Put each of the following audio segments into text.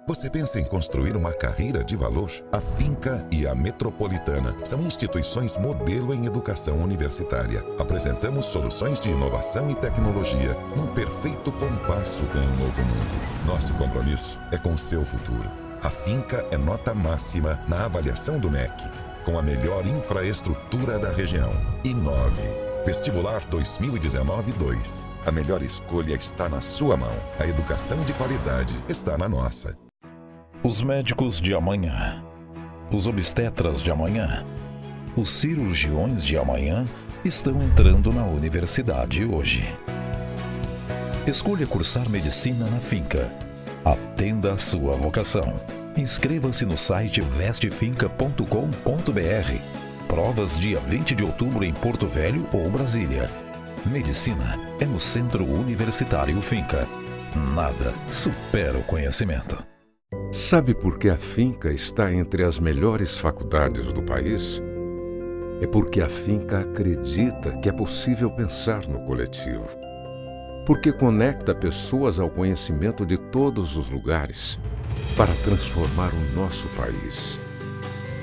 Você pensa em construir uma carreira de valor? A Finca e a Metropolitana são instituições modelo em educação universitária. Apresentamos soluções de inovação e tecnologia num perfeito compasso com o novo mundo. Nosso compromisso é com o seu futuro. A Finca é nota máxima na avaliação do MEC, com a melhor infraestrutura da região. Inove. Vestibular 2019-2. A melhor escolha está na sua mão. A educação de qualidade está na nossa. Os médicos de amanhã, os obstetras de amanhã, os cirurgiões de amanhã estão entrando na universidade hoje. Escolha cursar medicina na Finca. Atenda a sua vocação. Inscreva-se no site vestefinca.com.br. Provas dia 20 de outubro em Porto Velho ou Brasília. Medicina é no Centro Universitário Finca. Nada supera o conhecimento. Sabe por que a Finca está entre as melhores faculdades do país? É porque a Finca acredita que é possível pensar no coletivo. Porque conecta pessoas ao conhecimento de todos os lugares para transformar o nosso país.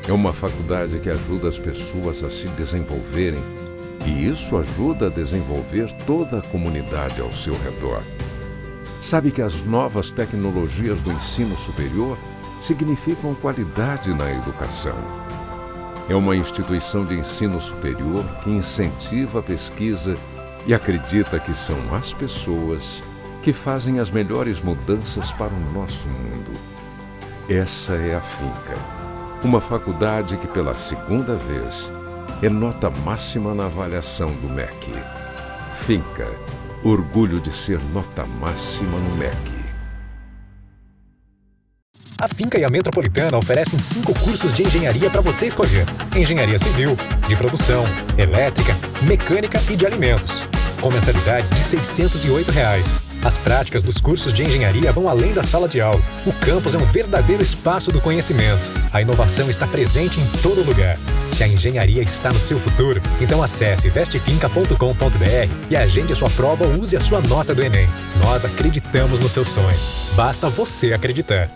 É uma faculdade que ajuda as pessoas a se desenvolverem e isso ajuda a desenvolver toda a comunidade ao seu redor. Sabe que as novas tecnologias do ensino superior significam qualidade na educação. É uma instituição de ensino superior que incentiva a pesquisa e acredita que são as pessoas que fazem as melhores mudanças para o nosso mundo. Essa é a Finca, uma faculdade que pela segunda vez é nota máxima na avaliação do MEC. Finca. Orgulho de ser nota máxima no MEC. A Finca e a Metropolitana oferecem 5 cursos de engenharia para você escolher. Engenharia civil, de produção, elétrica, mecânica e de alimentos. Com mensalidades de R$ 608. As práticas dos cursos de engenharia vão além da sala de aula. O campus é um verdadeiro espaço do conhecimento. A inovação está presente em todo lugar. Se a engenharia está no seu futuro, então acesse vestefinca.com.br e agende a sua prova ou use a sua nota do Enem. Nós acreditamos no seu sonho. Basta você acreditar.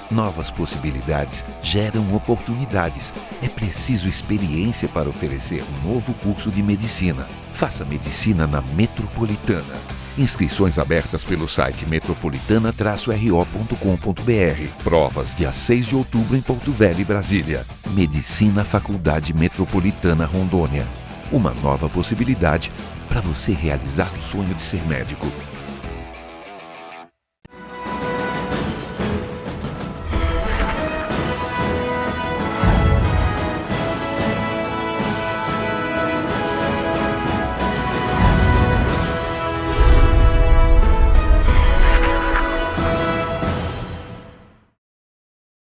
Novas possibilidades geram oportunidades. É preciso experiência para oferecer um novo curso de medicina. Faça medicina na Metropolitana. Inscrições abertas pelo site metropolitana-ro.com.br. Provas dia 6 de outubro em Porto Velho e Brasília. Medicina Faculdade Metropolitana Rondônia. Uma nova possibilidade para você realizar o sonho de ser médico.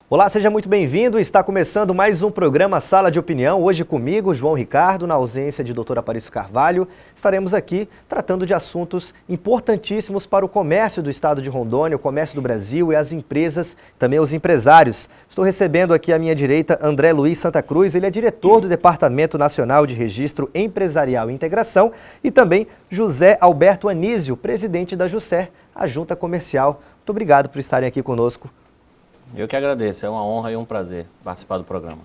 Olá, seja muito bem-vindo. Está começando mais um programa Sala de Opinião. Hoje comigo, João Ricardo, na ausência de Dr. Aparício Carvalho. Estaremos aqui tratando de assuntos importantíssimos para o comércio do estado de Rondônia, o comércio do Brasil e as empresas, também os empresários. Estou recebendo aqui à minha direita André Luiz Santa Cruz, ele é diretor do Departamento Nacional de Registro Empresarial e Integração, e também José Alberto Anísio, presidente da JUSER, a Junta Comercial. Muito obrigado por estarem aqui conosco. Eu que agradeço, é uma honra e um prazer participar do programa.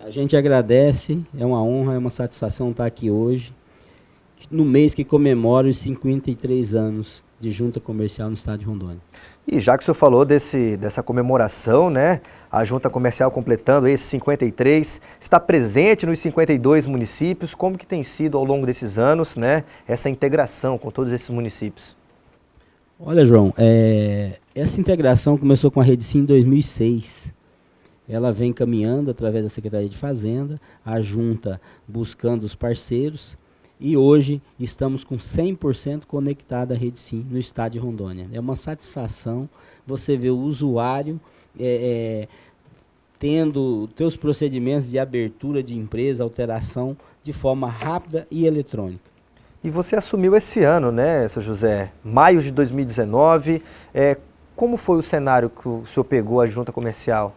A gente agradece, é uma honra, é uma satisfação estar aqui hoje, no mês que comemora os 53 anos de Junta Comercial no estado de Rondônia. E já que o senhor falou dessa comemoração, né, a Junta Comercial completando esses 53, está presente nos 52 municípios, como que tem sido ao longo desses anos, né, essa integração com todos esses municípios? Olha, João, essa integração começou com a Redsim em 2006. Ela vem caminhando através da Secretaria de Fazenda, a Junta buscando os parceiros, e hoje estamos com 100% conectada à Redsim no estado de Rondônia. É uma satisfação você ver o usuário tendo teus procedimentos de abertura de empresa, alteração, de forma rápida e eletrônica. E você assumiu esse ano, né, seu José? Maio de 2019. Como foi o cenário que o senhor pegou a Junta Comercial?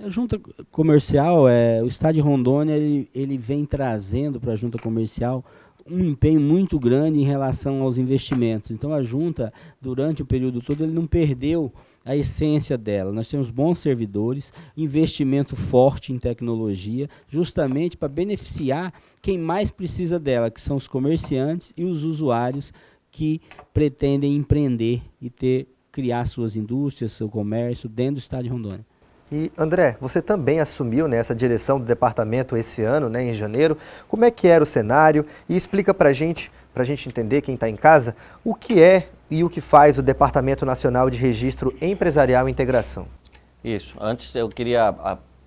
A junta comercial, o Estado de Rondônia, ele vem trazendo para a junta comercial um empenho muito grande em relação aos investimentos. Então a junta, durante o período todo, ele não perdeu a essência dela. Nós temos bons servidores, investimento forte em tecnologia, justamente para beneficiar quem mais precisa dela, que são os comerciantes e os usuários que pretendem empreender e criar suas indústrias, seu comércio dentro do Estado de Rondônia. E, André, você também assumiu essa direção do departamento esse ano, em janeiro. Como é que era o cenário? E explica para a gente entender, quem está em casa, o que é e o que faz o Departamento Nacional de Registro Empresarial e Integração. Isso. Antes eu queria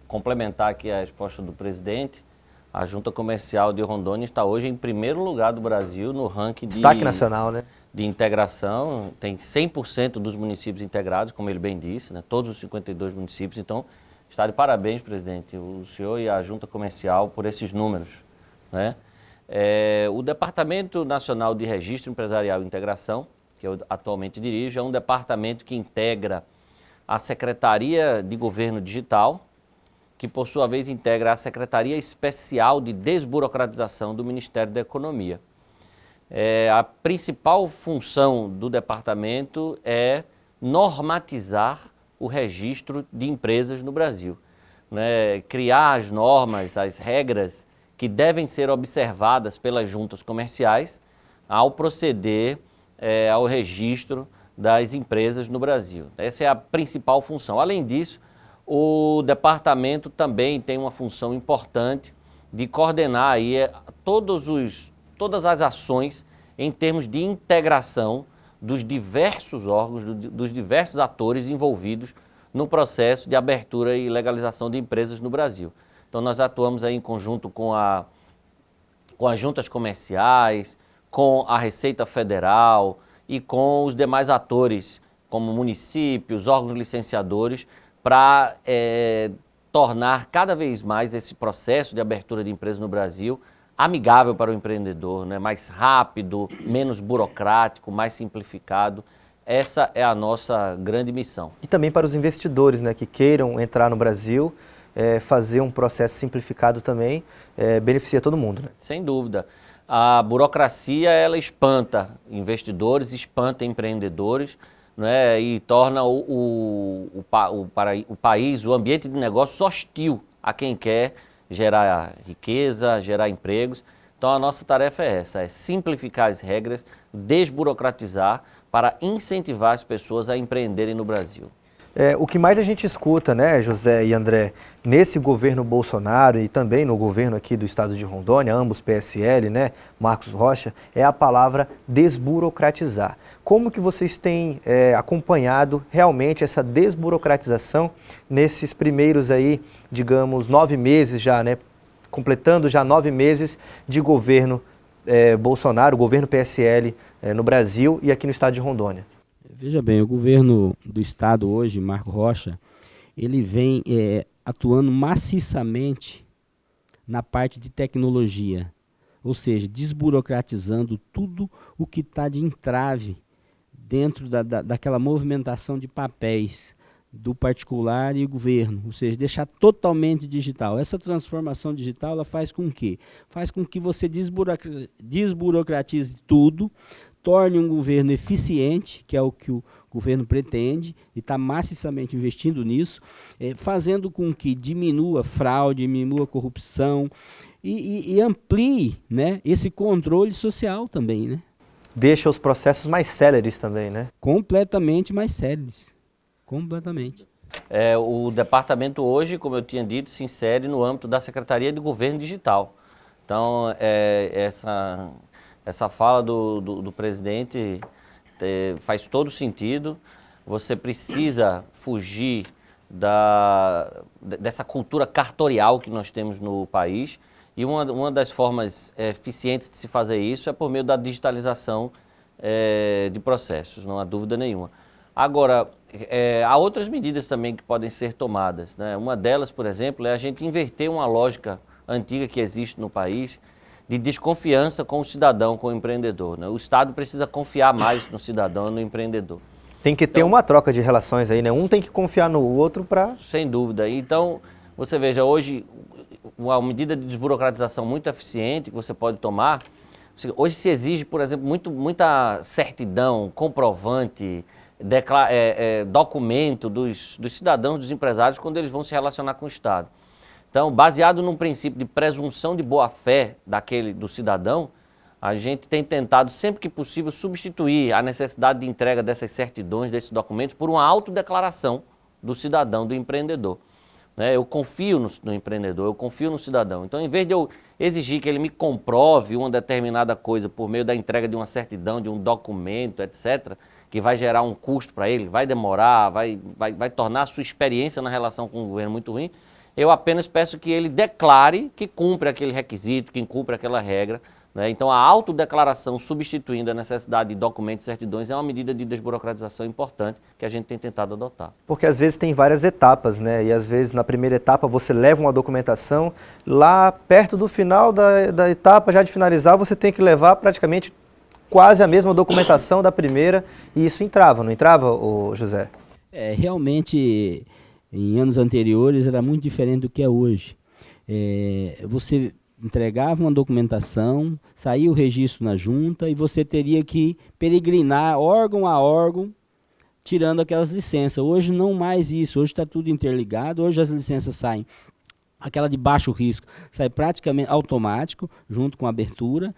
complementar aqui a resposta do presidente. A Junta Comercial de Rondônia está hoje em primeiro lugar do Brasil no ranking Destaque nacional, né? De integração. Tem 100% dos municípios integrados, como ele bem disse, todos os 52 municípios. Então, está de parabéns, presidente, o senhor e a Junta Comercial por esses números. O Departamento Nacional de Registro Empresarial e Integração, que eu atualmente dirijo, é um departamento que integra a Secretaria de Governo Digital, que por sua vez integra a Secretaria Especial de Desburocratização do Ministério da Economia. A principal função do departamento é normatizar o registro de empresas no Brasil, criar as normas, as regras que devem ser observadas pelas juntas comerciais ao proceder ao registro das empresas no Brasil. Essa é a principal função. Além disso, o departamento também tem uma função importante de coordenar aí todas as ações em termos de integração dos diversos órgãos, dos diversos atores envolvidos no processo de abertura e legalização de empresas no Brasil. Então nós atuamos aí em conjunto com as juntas comerciais, com a Receita Federal e com os demais atores, como municípios, órgãos licenciadores, para tornar cada vez mais esse processo de abertura de empresas no Brasil amigável para o empreendedor, mais rápido, menos burocrático, mais simplificado. Essa é a nossa grande missão. E também para os investidores que queiram entrar no Brasil, fazer um processo simplificado também, beneficia todo mundo. Sem dúvida. A burocracia, ela espanta investidores, espanta empreendedores, e torna o país, o ambiente de negócios hostil a quem quer gerar riqueza, gerar empregos. Então a nossa tarefa é essa, é simplificar as regras, desburocratizar para incentivar as pessoas a empreenderem no Brasil. O que mais a gente escuta, José e André, nesse governo Bolsonaro e também no governo aqui do estado de Rondônia, ambos PSL, Marcos Rocha, é a palavra desburocratizar. Como que vocês têm acompanhado realmente essa desburocratização nesses primeiros aí, digamos, 9 meses já, completando já 9 meses de governo Bolsonaro, governo PSL no Brasil e aqui no estado de Rondônia? Veja bem, o governo do estado hoje, Marco Rocha, ele vem atuando maciçamente na parte de tecnologia, ou seja, desburocratizando tudo o que está de entrave dentro daquela movimentação de papéis do particular e o governo, ou seja, deixar totalmente digital. Essa transformação digital ela faz com que você desburocratize tudo, torne um governo eficiente, que é o que o governo pretende, e está maciçamente investindo nisso, fazendo com que diminua a fraude, diminua a corrupção e amplie esse controle social também. Deixa os processos mais céleres também, Completamente mais céleres. Completamente. O departamento hoje, como eu tinha dito, se insere no âmbito da Secretaria de Governo Digital. Então, essa fala do presidente faz todo sentido. Você precisa fugir dessa cultura cartorial que nós temos no país. E uma das formas eficientes de se fazer isso é por meio da digitalização de processos, não há dúvida nenhuma. Agora, há outras medidas também que podem ser tomadas. Uma delas, por exemplo, é a gente inverter uma lógica antiga que existe no país, de desconfiança com o cidadão, com o empreendedor. O Estado precisa confiar mais no cidadão e no empreendedor. Tem que ter uma troca de relações aí, né? Um tem que confiar no outro para... Sem dúvida. Então, você veja, hoje, uma medida de desburocratização muito eficiente que você pode tomar, hoje se exige, por exemplo, muita certidão, comprovante, documento dos cidadãos, dos empresários, quando eles vão se relacionar com o Estado. Então, baseado num princípio de presunção de boa-fé do cidadão, a gente tem tentado, sempre que possível, substituir a necessidade de entrega dessas certidões, desses documentos, por uma autodeclaração do cidadão, do empreendedor. Eu confio no empreendedor, eu confio no cidadão. Então, em vez de eu exigir que ele me comprove uma determinada coisa por meio da entrega de uma certidão, de um documento, etc., que vai gerar um custo para ele, vai demorar, vai tornar a sua experiência na relação com o governo muito ruim, eu apenas peço que ele declare que cumpre aquele requisito, que cumpre aquela regra. Então, a autodeclaração substituindo a necessidade de documentos e certidões é uma medida de desburocratização importante que a gente tem tentado adotar. Porque às vezes tem várias etapas, né? E às vezes na primeira etapa você leva uma documentação, lá perto do final da etapa, já de finalizar, você tem que levar praticamente quase a mesma documentação da primeira, e isso entrava, não entrava, José? Realmente, em anos anteriores era muito diferente do que é hoje. Você entregava uma documentação, saía o registro na junta e você teria que peregrinar órgão a órgão, tirando aquelas licenças. Hoje não mais isso, hoje está tudo interligado, hoje as licenças saem, aquela de baixo risco, sai praticamente automático, junto com a abertura,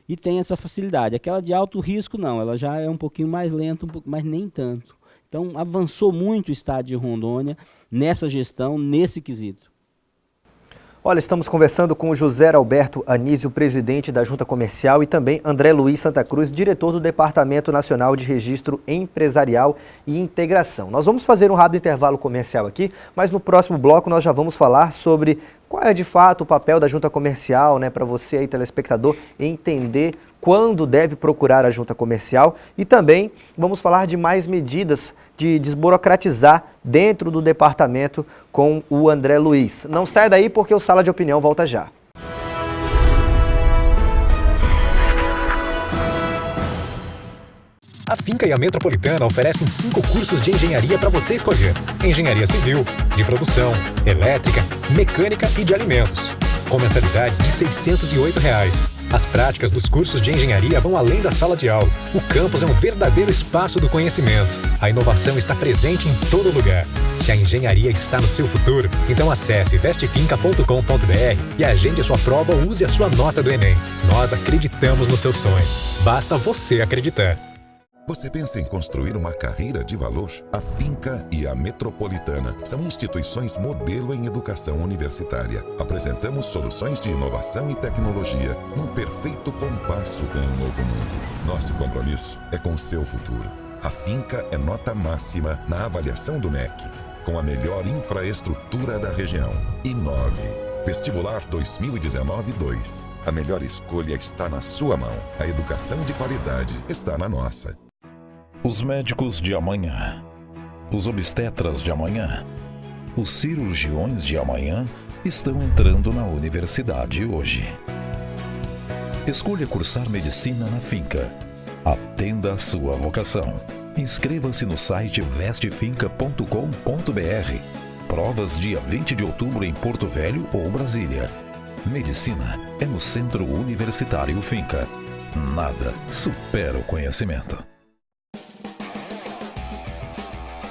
e tem essa facilidade. Aquela de alto risco não, ela já é um pouquinho mais lenta, mas nem tanto. Então avançou muito o estado de Rondônia nessa gestão, nesse quesito. Olha, estamos conversando com o José Alberto Anísio, presidente da Junta Comercial, e também André Luiz Santa Cruz, diretor do Departamento Nacional de Registro Empresarial e Integração. Nós vamos fazer um rápido intervalo comercial aqui, mas no próximo bloco nós já vamos falar sobre qual é de fato o papel da Junta Comercial, né, para você aí, telespectador, entender quando deve procurar a Junta Comercial, e também vamos falar de mais medidas de desburocratizar dentro do departamento com o André Luiz. Não sai daí porque o Sala de Opinião volta já. A Finca e a Metropolitana oferecem 5 cursos de engenharia para você escolher. Engenharia civil, de produção, elétrica, mecânica e de alimentos. Com mensalidades de R$ 608. As práticas dos cursos de engenharia vão além da sala de aula. O campus é um verdadeiro espaço do conhecimento. A inovação está presente em todo lugar. Se a engenharia está no seu futuro, então acesse vestefinca.com.br e agende a sua prova ou use a sua nota do Enem. Nós acreditamos no seu sonho. Basta você acreditar. Você pensa em construir uma carreira de valor? A Finca e a Metropolitana são instituições modelo em educação universitária. Apresentamos soluções de inovação e tecnologia num perfeito compasso com o novo mundo. Nosso compromisso é com o seu futuro. A Finca é nota máxima na avaliação do MEC, com a melhor infraestrutura da região. Inove. Vestibular 2019-2. A melhor escolha está na sua mão. A educação de qualidade está na nossa. Os médicos de amanhã, os obstetras de amanhã, os cirurgiões de amanhã estão entrando na universidade hoje. Escolha cursar medicina na Finca. Atenda a sua vocação. Inscreva-se no site vestefinca.com.br. Provas dia 20 de outubro em Porto Velho ou Brasília. Medicina é no Centro Universitário Finca. Nada supera o conhecimento.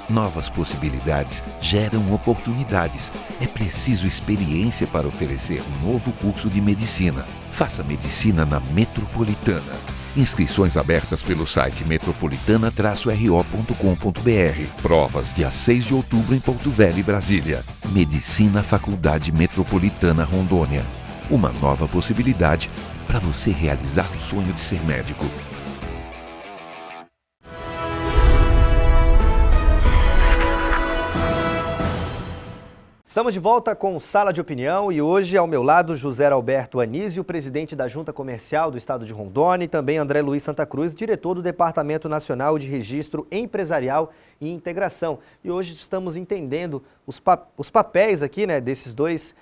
Novas possibilidades geram oportunidades. É preciso experiência para oferecer um novo curso de medicina. Faça medicina na Metropolitana. Inscrições abertas pelo site metropolitana-ro.com.br. Provas dia 6 de outubro em Porto Velho e Brasília. Medicina Faculdade Metropolitana Rondônia. Uma nova possibilidade para você realizar o sonho de ser médico. Estamos de volta com Sala de Opinião e hoje ao meu lado José Alberto Anísio, presidente da Junta Comercial do Estado de Rondônia, e também André Luiz Santa Cruz, diretor do Departamento Nacional de Registro Empresarial e Integração. E hoje estamos entendendo os papéis aqui, né, desses dois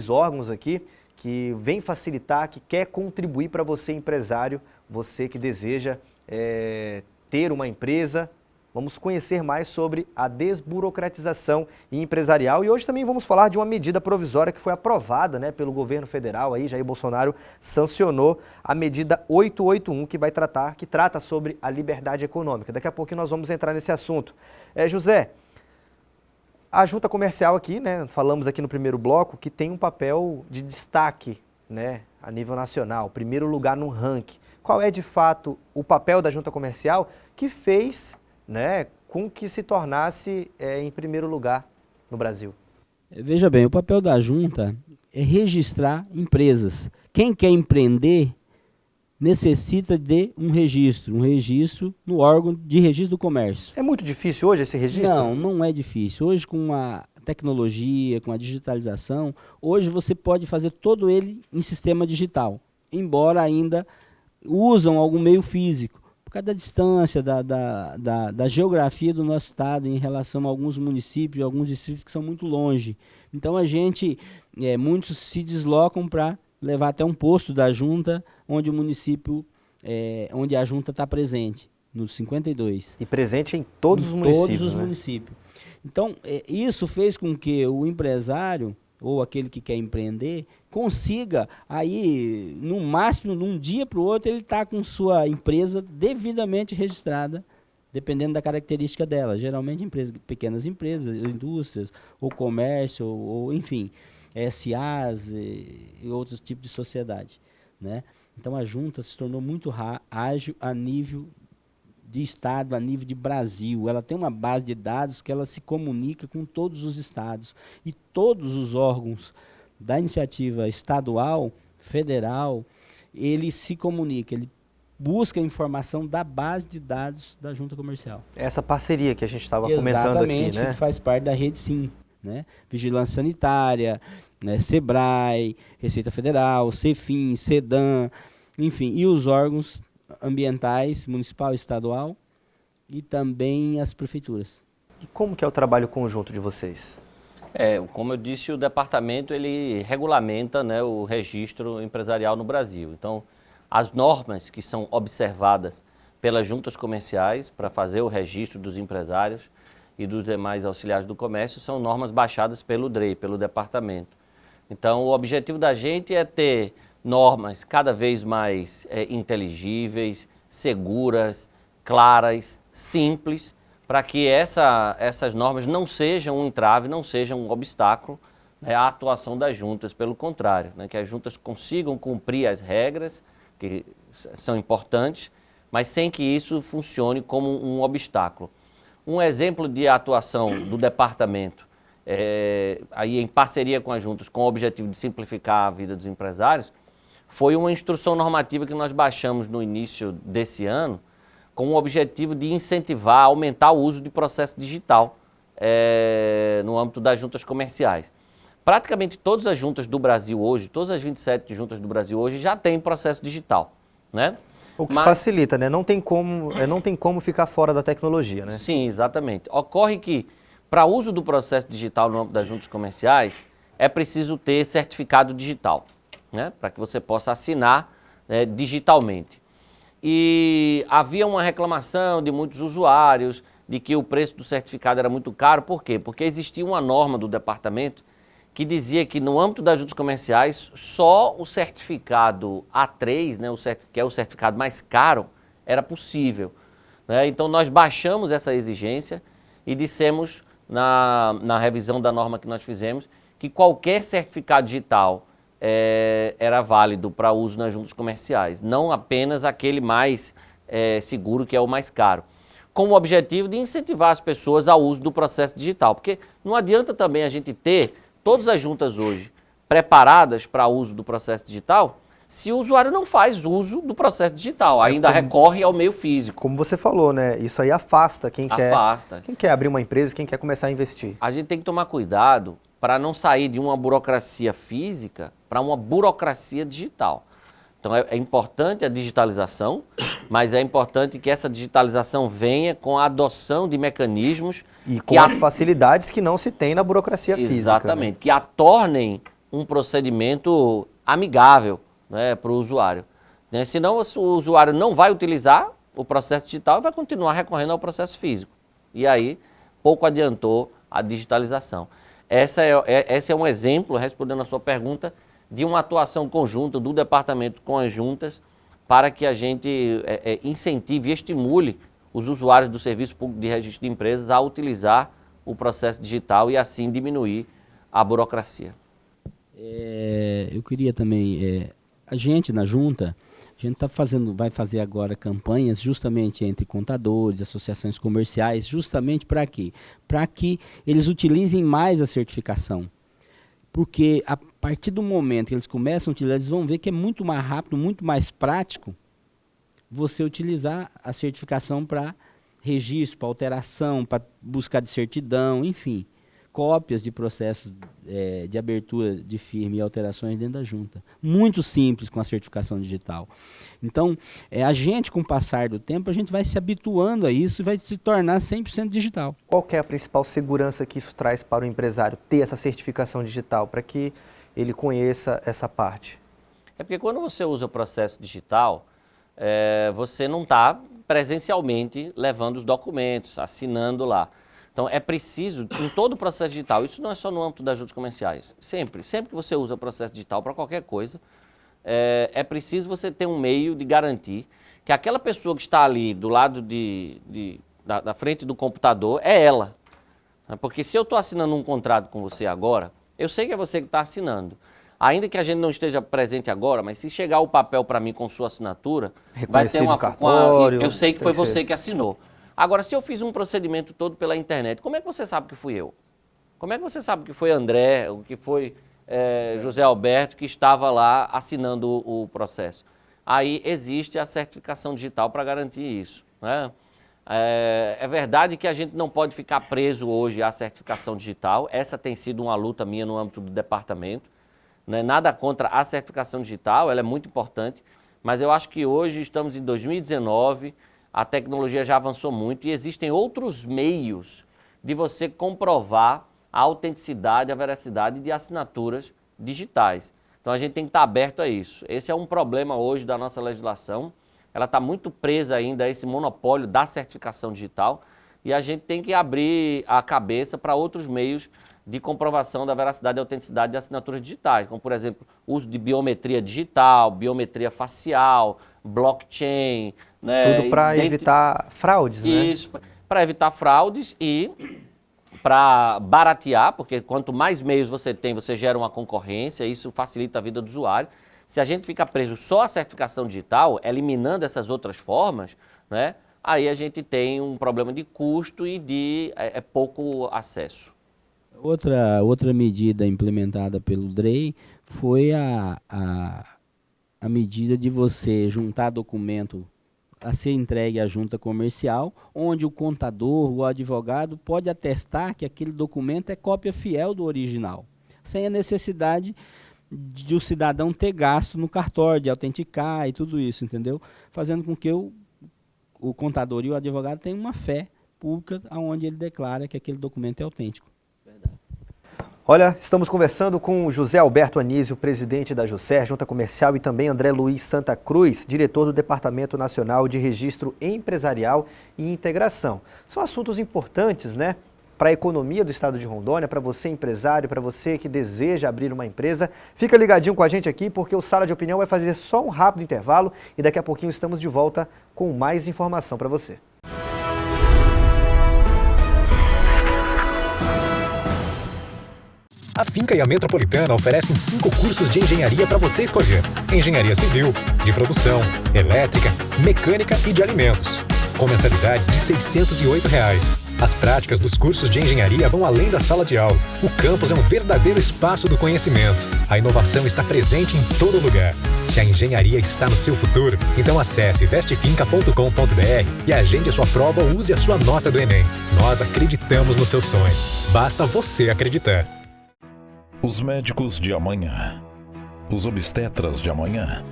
órgãos aqui, que vem facilitar, que quer contribuir para você, empresário, você que deseja ter uma empresa, Vamos conhecer mais sobre a desburocratização empresarial e hoje também vamos falar de uma medida provisória que foi aprovada, né, pelo governo federal. Aí Jair Bolsonaro sancionou a medida 881 que trata sobre a liberdade econômica. Daqui a pouco nós vamos entrar nesse assunto. José, a junta comercial aqui, né, falamos aqui no primeiro bloco, que tem um papel de destaque, né, a nível nacional, primeiro lugar no ranking. Qual é de fato o papel da junta comercial que fez, né, com que se tornasse em primeiro lugar no Brasil? Veja bem, o papel da junta é registrar empresas. Quem quer empreender necessita de um registro no órgão de registro do comércio. É muito difícil hoje esse registro? Não, não é difícil. Hoje, com a tecnologia, com a digitalização, hoje você pode fazer todo ele em sistema digital, embora ainda usam algum meio físico. Por causa da distância, da geografia do nosso estado em relação a alguns municípios, alguns distritos que são muito longe. Então muitos se deslocam para levar até um posto da junta, onde o município, onde a junta está presente, nos 52. E presente em todos os municípios. Todos os né? municípios. Então, isso fez com que o empresário, ou aquele que quer empreender, consiga aí, no máximo, de um dia para o outro, ele está com sua empresa devidamente registrada, dependendo da característica dela. Geralmente, pequenas empresas, indústrias, ou comércio, ou enfim, SAs e outros tipos de sociedade, né? Então, a junta se tornou muito ágil a nível de estado, a nível de Brasil. Ela tem uma base de dados que ela se comunica com todos os estados e todos os órgãos da iniciativa estadual, federal, ele se comunica, ele busca a informação da base de dados da junta comercial. Essa parceria que a gente estava comentando aqui, né? Exatamente, que faz parte da rede SIM, né? Vigilância Sanitária, né? SEBRAE, Receita Federal, CEFIM, SEDAM, enfim, e os órgãos ambientais, municipal e estadual, e também as prefeituras. E como que é o trabalho conjunto de vocês? Como eu disse, o departamento ele regulamenta, né, o registro empresarial no Brasil. Então, as normas que são observadas pelas juntas comerciais para fazer o registro dos empresários e dos demais auxiliares do comércio são normas baixadas pelo DREI, pelo departamento. Então, o objetivo da gente é ter normas cada vez mais inteligíveis, seguras, claras, simples, para que essas normas não sejam um entrave, não sejam um obstáculo, né, à atuação das juntas. Pelo contrário, né, que as juntas consigam cumprir as regras, que são importantes, mas sem que isso funcione como um obstáculo. Um exemplo de atuação do departamento, aí em parceria com as juntas, com o objetivo de simplificar a vida dos empresários, foi uma instrução normativa que nós baixamos no início desse ano, com o objetivo de incentivar, aumentar o uso de processo digital no âmbito das juntas comerciais. Praticamente todas as juntas do Brasil hoje, todas as 27 juntas do Brasil hoje já têm processo digital, né? O que facilita, né? Não tem como ficar fora da tecnologia, né? Sim, exatamente. Ocorre que, para uso do processo digital no âmbito das juntas comerciais, é preciso ter certificado digital, né, para que você possa assinar digitalmente. E havia uma reclamação de muitos usuários de que o preço do certificado era muito caro. Por quê? Porque existia uma norma do departamento que dizia que no âmbito das juntas comerciais só o certificado A3, né, que é o certificado mais caro, era possível, né? Então nós baixamos essa exigência e dissemos na revisão da norma que nós fizemos que qualquer certificado digital era válido para uso nas juntas comerciais, não apenas aquele mais seguro, que é o mais caro, com o objetivo de incentivar as pessoas ao uso do processo digital, porque não adianta também a gente ter todas as juntas hoje preparadas para uso do processo digital, se o usuário não faz uso do processo digital, ainda recorre ao meio físico. Como você falou, né? Isso aí afasta quem quer abrir uma empresa, quem quer começar a investir. A gente tem que tomar cuidado para não sair de uma burocracia física para uma burocracia digital. Então é importante a digitalização, mas é importante que essa digitalização venha com a adoção de mecanismos e com as facilidades que não se tem na burocracia física. Exatamente, né? Que a tornem um procedimento amigável, né, para o usuário. Né? Senão o usuário não vai utilizar o processo digital e vai continuar recorrendo ao processo físico. E aí, pouco adiantou a digitalização. Esse é um exemplo, respondendo a sua pergunta, de uma atuação conjunta do departamento com as juntas para que a gente incentive e estimule os usuários do Serviço Público de Registro de Empresas a utilizar o processo digital e assim diminuir a burocracia. Eu queria também, a gente na junta, a gente vai fazer agora campanhas justamente entre contadores, associações comerciais, justamente para quê? Para que eles utilizem mais a certificação. Porque a partir do momento que eles começam a utilizar, eles vão ver que é muito mais rápido, muito mais prático você utilizar a certificação para registro, para alteração, para buscar de certidão, enfim, cópias de processos de abertura de firma e alterações dentro da junta. Muito simples com a certificação digital. Então, a gente, com o passar do tempo, a gente vai se habituando a isso e vai se tornar 100% digital. Qual que é a principal segurança que isso traz para o empresário, ter essa certificação digital, para que ele conheça essa parte? É porque quando você usa o processo digital, você não está presencialmente levando os documentos, assinando lá. Então, é preciso, em todo o processo digital, isso não é só no âmbito das juntas comerciais, sempre que você usa o processo digital para qualquer coisa, é preciso você ter um meio de garantir que aquela pessoa que está ali do lado da frente do computador é ela. Porque se eu estou assinando um contrato com você agora, eu sei que é você que está assinando. Ainda que a gente não esteja presente agora, mas se chegar o papel para mim com sua assinatura, vai ter cartório, eu sei que foi você que assinou. Agora, se eu fiz um procedimento todo pela internet, como é que você sabe que fui eu? Como é que você sabe que foi André, ou que foi José Alberto que estava lá assinando o processo? Aí existe a certificação digital para garantir isso, né? É verdade que a gente não pode ficar preso hoje à certificação digital. Essa tem sido uma luta minha no âmbito do departamento. Né? Nada contra a certificação digital, ela é muito importante, mas eu acho que hoje estamos em 2019, a tecnologia já avançou muito e existem outros meios de você comprovar a autenticidade, a veracidade de assinaturas digitais. Então a gente tem que estar aberto a isso. Esse é um problema hoje da nossa legislação, ela está muito presa ainda a esse monopólio da certificação digital e a gente tem que abrir a cabeça para outros meios de comprovação da veracidade e autenticidade de assinaturas digitais, como, por exemplo, uso de biometria digital, biometria facial, blockchain. Né? Tudo para evitar fraudes, né? Isso, para evitar fraudes e para baratear, porque quanto mais meios você tem, você gera uma concorrência, isso facilita a vida do usuário. Se a gente fica preso só à certificação digital, eliminando essas outras formas, né, aí a gente tem um problema de custo e de pouco acesso. Outra medida implementada pelo DREI foi a medida de você juntar documento a ser entregue à junta comercial, onde o contador, o advogado, pode atestar que aquele documento é cópia fiel do original, sem a necessidade de o cidadão ter gasto no cartório, de autenticar e tudo isso, entendeu? Fazendo com que o contador e o advogado tenham uma fé pública onde ele declara que aquele documento é autêntico. Olha, estamos conversando com José Alberto Anísio, presidente da JUSER, Junta Comercial, e também André Luiz Santa Cruz, diretor do Departamento Nacional de Registro Empresarial e Integração. São assuntos importantes, né, para a economia do estado de Rondônia, para você empresário, para você que deseja abrir uma empresa. Fica ligadinho com a gente aqui, porque o Sala de Opinião vai fazer só um rápido intervalo e daqui a pouquinho estamos de volta com mais informação para você. A Finca e a Metropolitana oferecem 5 cursos de engenharia para você escolher. Engenharia civil, de produção, elétrica, mecânica e de alimentos. Com mensalidades de R$ 608. As práticas dos cursos de engenharia vão além da sala de aula. O campus é um verdadeiro espaço do conhecimento. A inovação está presente em todo lugar. Se a engenharia está no seu futuro, então acesse vestefinca.com.br e agende a sua prova ou use a sua nota do Enem. Nós acreditamos no seu sonho. Basta você acreditar. Os médicos de amanhã, os obstetras de amanhã,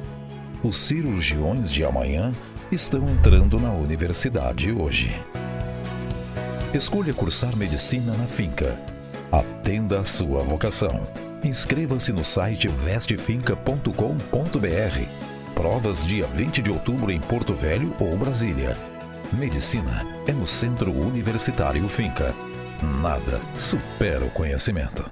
os cirurgiões de amanhã estão entrando na universidade hoje. Escolha cursar medicina na Finca. Atenda a sua vocação. Inscreva-se no site vestefinca.com.br. Provas dia 20 de outubro em Porto Velho ou Brasília. Medicina é no Centro Universitário Finca. Nada supera o conhecimento.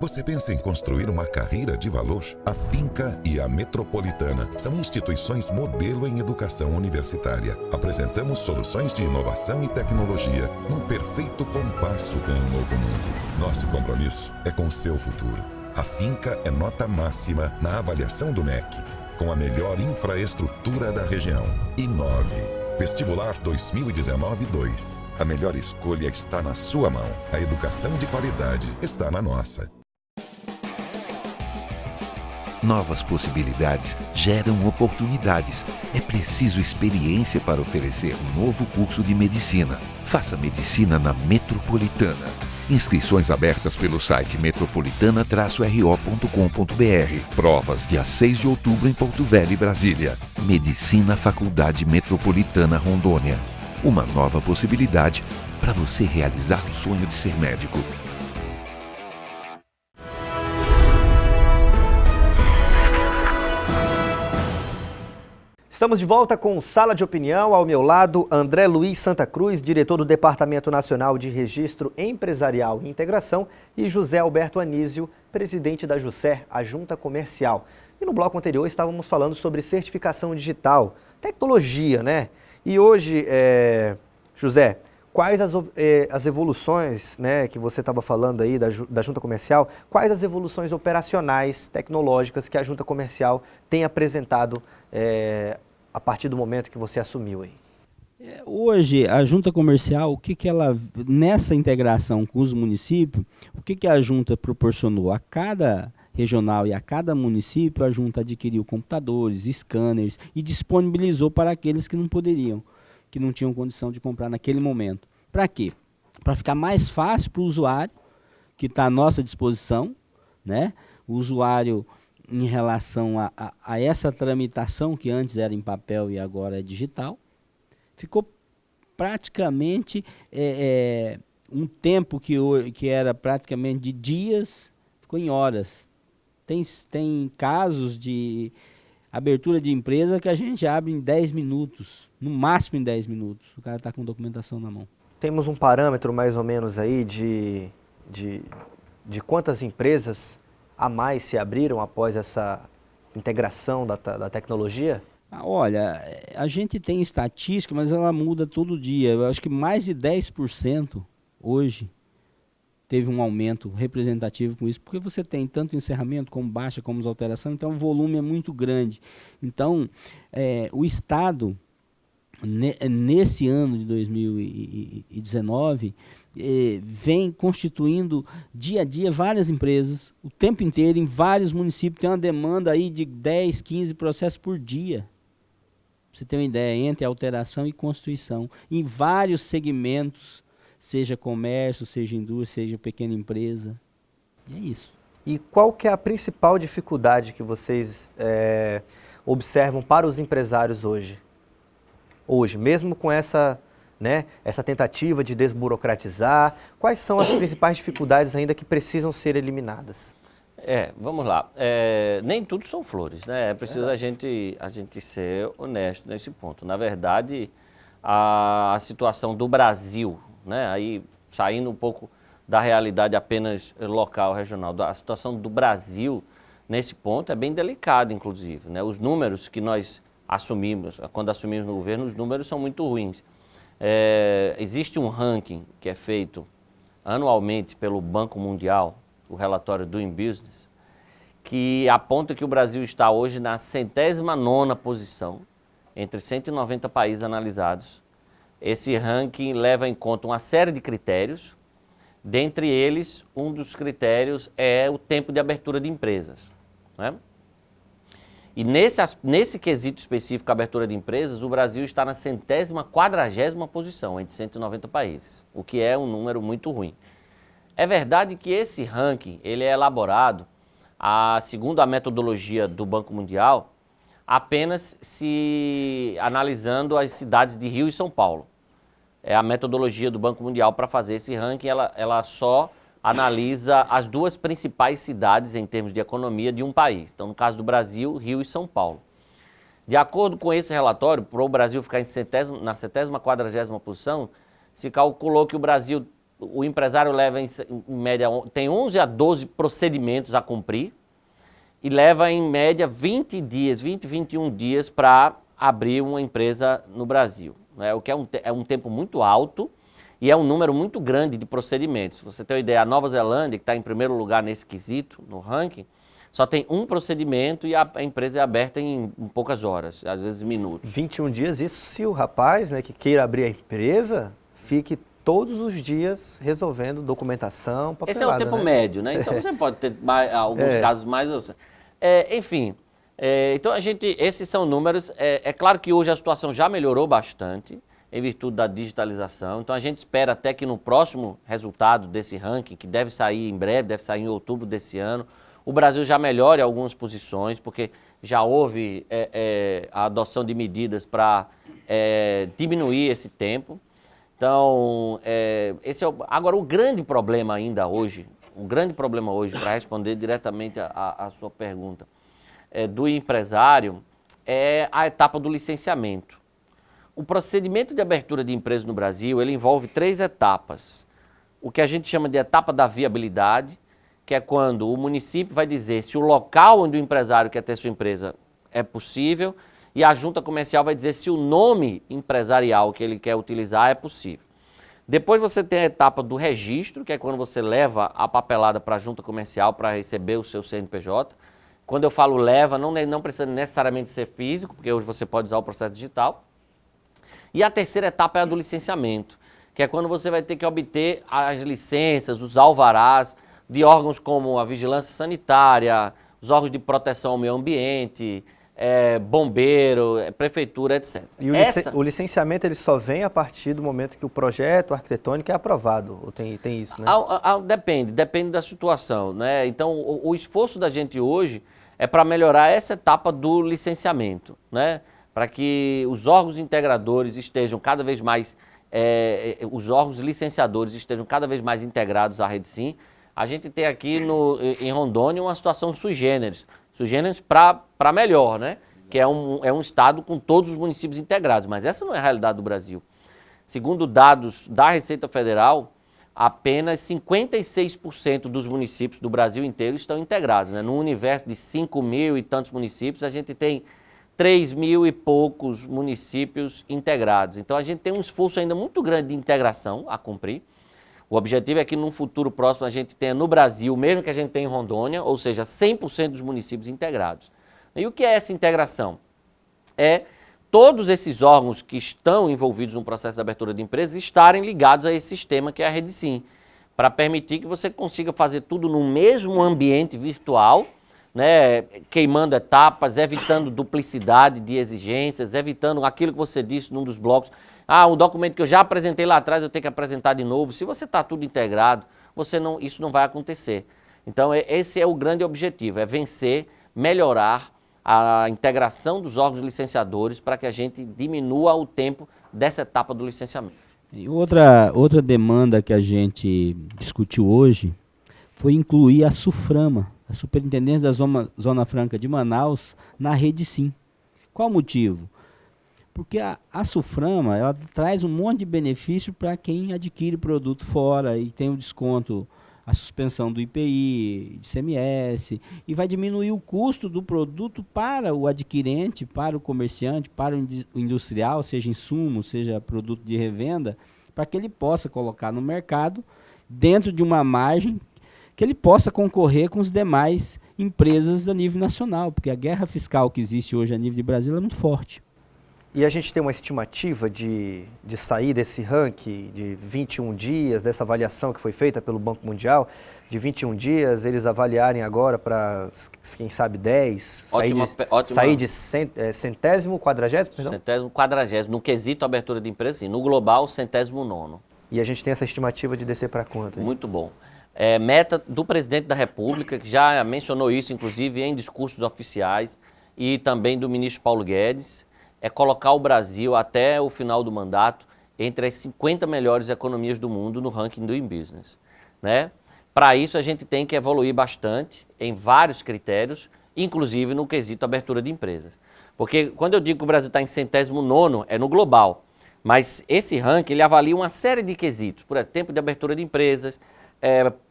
Você pensa em construir uma carreira de valor? A Finca e a Metropolitana são instituições modelo em educação universitária. Apresentamos soluções de inovação e tecnologia num perfeito compasso com o novo mundo. Nosso compromisso é com o seu futuro. A Finca é nota máxima na avaliação do MEC, com a melhor infraestrutura da região. Inove. Vestibular 2019-2. A melhor escolha está na sua mão. A educação de qualidade está na nossa. Novas possibilidades geram oportunidades. É preciso experiência para oferecer um novo curso de medicina. Faça medicina na Metropolitana. Inscrições abertas pelo site metropolitana-ro.com.br. Provas dia 6 de outubro em Porto Velho e Brasília. Medicina Faculdade Metropolitana Rondônia. Uma nova possibilidade para você realizar o sonho de ser médico. Estamos de volta com Sala de Opinião. Ao meu lado, André Luiz Santa Cruz, diretor do Departamento Nacional de Registro Empresarial e Integração, e José Alberto Anísio, presidente da JUSER, a Junta Comercial. E no bloco anterior estávamos falando sobre certificação digital, tecnologia, né? E hoje, José, quais as evoluções, né, que você estava falando aí da Junta Comercial, quais as evoluções operacionais, tecnológicas que a Junta Comercial tem apresentado a partir do momento que você assumiu aí? Hoje, a Junta Comercial, o que ela, nessa integração com os municípios, o que a Junta proporcionou? A cada regional e a cada município, a Junta adquiriu computadores, scanners e disponibilizou para aqueles que não poderiam, que não tinham condição de comprar naquele momento. Para quê? Para ficar mais fácil para o usuário, que está à nossa disposição, né? O usuário, em relação a essa tramitação, que antes era em papel e agora é digital, ficou praticamente um tempo que era praticamente de dias, ficou em horas. Tem casos de abertura de empresa que a gente abre em 10 minutos, no máximo em 10 minutos. O cara está com documentação na mão. Temos um parâmetro mais ou menos aí de quantas empresas a mais se abriram após essa integração da tecnologia? Olha, a gente tem estatística, mas ela muda todo dia. Eu acho que mais de 10% hoje teve um aumento representativo com isso, porque você tem tanto encerramento como baixa, como alteração, então o volume é muito grande. Então, o Estado, nesse ano de 2019, vem constituindo dia a dia várias empresas, o tempo inteiro, em vários municípios, tem uma demanda aí de 10, 15 processos por dia. Pra você ter uma ideia, entre alteração e constituição, em vários segmentos, seja comércio, seja indústria, seja pequena empresa. E é isso. E qual que é a principal dificuldade que vocês observam para os empresários hoje? Hoje, mesmo com essa tentativa de desburocratizar, quais são as principais dificuldades ainda que precisam ser eliminadas? Vamos lá. Nem tudo são flores, né? É preciso a gente ser honesto nesse ponto. Na verdade, a situação do Brasil, né? Aí saindo um pouco da realidade apenas local, regional, a situação do Brasil nesse ponto é bem delicada, inclusive, né? Os números que nós assumimos, quando assumimos no governo, os números são muito ruins. Existe um ranking que é feito anualmente pelo Banco Mundial, o relatório Doing Business, que aponta que o Brasil está hoje na 109ª posição, entre 190 países analisados. Esse ranking leva em conta uma série de critérios, dentre eles, um dos critérios é o tempo de abertura de empresas, né? E nesse quesito específico, abertura de empresas, o Brasil está na 140ª posição, entre 190 países, o que é um número muito ruim. É verdade que esse ranking ele é elaborado, segundo a metodologia do Banco Mundial, apenas se analisando as cidades de Rio e São Paulo. É a metodologia do Banco Mundial para fazer esse ranking, ela só analisa as duas principais cidades em termos de economia de um país. Então, no caso do Brasil, Rio e São Paulo. De acordo com esse relatório, para o Brasil ficar na 140ª posição, se calculou que o Brasil, o empresário leva em média, tem 11 a 12 procedimentos a cumprir e leva em média 20 dias, 21 dias para abrir uma empresa no Brasil, né? O que é um tempo muito alto e é um número muito grande de procedimentos. Se você tem uma ideia, a Nova Zelândia, que está em primeiro lugar nesse quesito, no ranking, só tem um procedimento e a empresa é aberta em poucas horas, às vezes minutos. 21 dias, isso se o rapaz, né, que queira abrir a empresa, fique todos os dias resolvendo documentação, papelada. Esse é o tempo médio, né? Então você pode ter alguns casos mais... enfim, então esses são números. É claro que hoje a situação já melhorou bastante em virtude da digitalização. Então a gente espera até que no próximo resultado desse ranking, que deve sair em breve, deve sair em outubro desse ano, o Brasil já melhore algumas posições, porque já houve a adoção de medidas para diminuir esse tempo. Então, agora o grande problema ainda hoje, para responder diretamente a sua pergunta, do empresário, é a etapa do licenciamento. O procedimento de abertura de empresa no Brasil, ele envolve 3 etapas. O que a gente chama de etapa da viabilidade, que é quando o município vai dizer se o local onde o empresário quer ter sua empresa é possível, e a junta comercial vai dizer se o nome empresarial que ele quer utilizar é possível. Depois você tem a etapa do registro, que é quando você leva a papelada para a junta comercial para receber o seu CNPJ. Quando eu falo leva, não precisa necessariamente ser físico, porque hoje você pode usar o processo digital. E a terceira etapa é a do licenciamento, que é quando você vai ter que obter as licenças, os alvarás de órgãos como a vigilância sanitária, os órgãos de proteção ao meio ambiente, bombeiro, prefeitura, etc. E o licenciamento ele só vem a partir do momento que o projeto arquitetônico é aprovado, ou tem isso, né? Depende da situação, né? Então, o esforço da gente hoje é para melhorar essa etapa do licenciamento, né? Para que os órgãos integradores estejam cada vez mais, os órgãos licenciadores estejam cada vez mais integrados à Rede Sim. A gente tem aqui em Rondônia uma situação sui generis para melhor, né? Que é um estado com todos os municípios integrados, mas essa não é a realidade do Brasil. Segundo dados da Receita Federal, apenas 56% dos municípios do Brasil inteiro estão integrados, né? No universo de 5.000 e tantos municípios, a gente tem 3.000 e poucos municípios integrados. Então a gente tem um esforço ainda muito grande de integração a cumprir. O objetivo é que num futuro próximo a gente tenha no Brasil, mesmo que a gente tenha em Rondônia, ou seja, 100% dos municípios integrados. E o que é essa integração? É todos esses órgãos que estão envolvidos no processo de abertura de empresas estarem ligados a esse sistema que é a Rede Sim, para permitir que você consiga fazer tudo no mesmo ambiente virtual, né, queimando etapas, evitando duplicidade de exigências, evitando aquilo que você disse num dos blocos. Um documento que eu já apresentei lá atrás, eu tenho que apresentar de novo. Se você está tudo integrado, isso não vai acontecer. Então, esse é o grande objetivo, é vencer, melhorar a integração dos órgãos licenciadores para que a gente diminua o tempo dessa etapa do licenciamento. E outra demanda que a gente discutiu hoje foi incluir a SUFRAMA, a Superintendência da Zona Franca de Manaus, na Rede Sim. Qual o motivo? Porque a SUFRAMA ela traz um monte de benefício para quem adquire produto fora e tem o desconto, a suspensão do IPI, ICMS, e vai diminuir o custo do produto para o adquirente, para o comerciante, para o industrial, seja insumo, seja produto de revenda, para que ele possa colocar no mercado dentro de uma margem que ele possa concorrer com as demais empresas a nível nacional, porque a guerra fiscal que existe hoje a nível de Brasil é muito forte. E a gente tem uma estimativa de sair desse ranking de 21 dias, dessa avaliação que foi feita pelo Banco Mundial, de 21 dias, eles avaliarem agora para, quem sabe, 10, sair de centésimo, quadragésimo, perdão? Centésimo, quadragésimo, no quesito abertura de empresa, sim, no global, 109º. E a gente tem essa estimativa de descer para quanto? Hein? Muito bom. Meta do presidente da República, que já mencionou isso, inclusive, em discursos oficiais, e também do ministro Paulo Guedes, é colocar o Brasil, até o final do mandato, entre as 50 melhores economias do mundo no ranking Doing Business, né? Para isso, a gente tem que evoluir bastante em vários critérios, inclusive no quesito abertura de empresas. Porque quando eu digo que o Brasil está em 109º, é no global. Mas esse ranking, ele avalia uma série de quesitos. Por exemplo, tempo de abertura de empresas,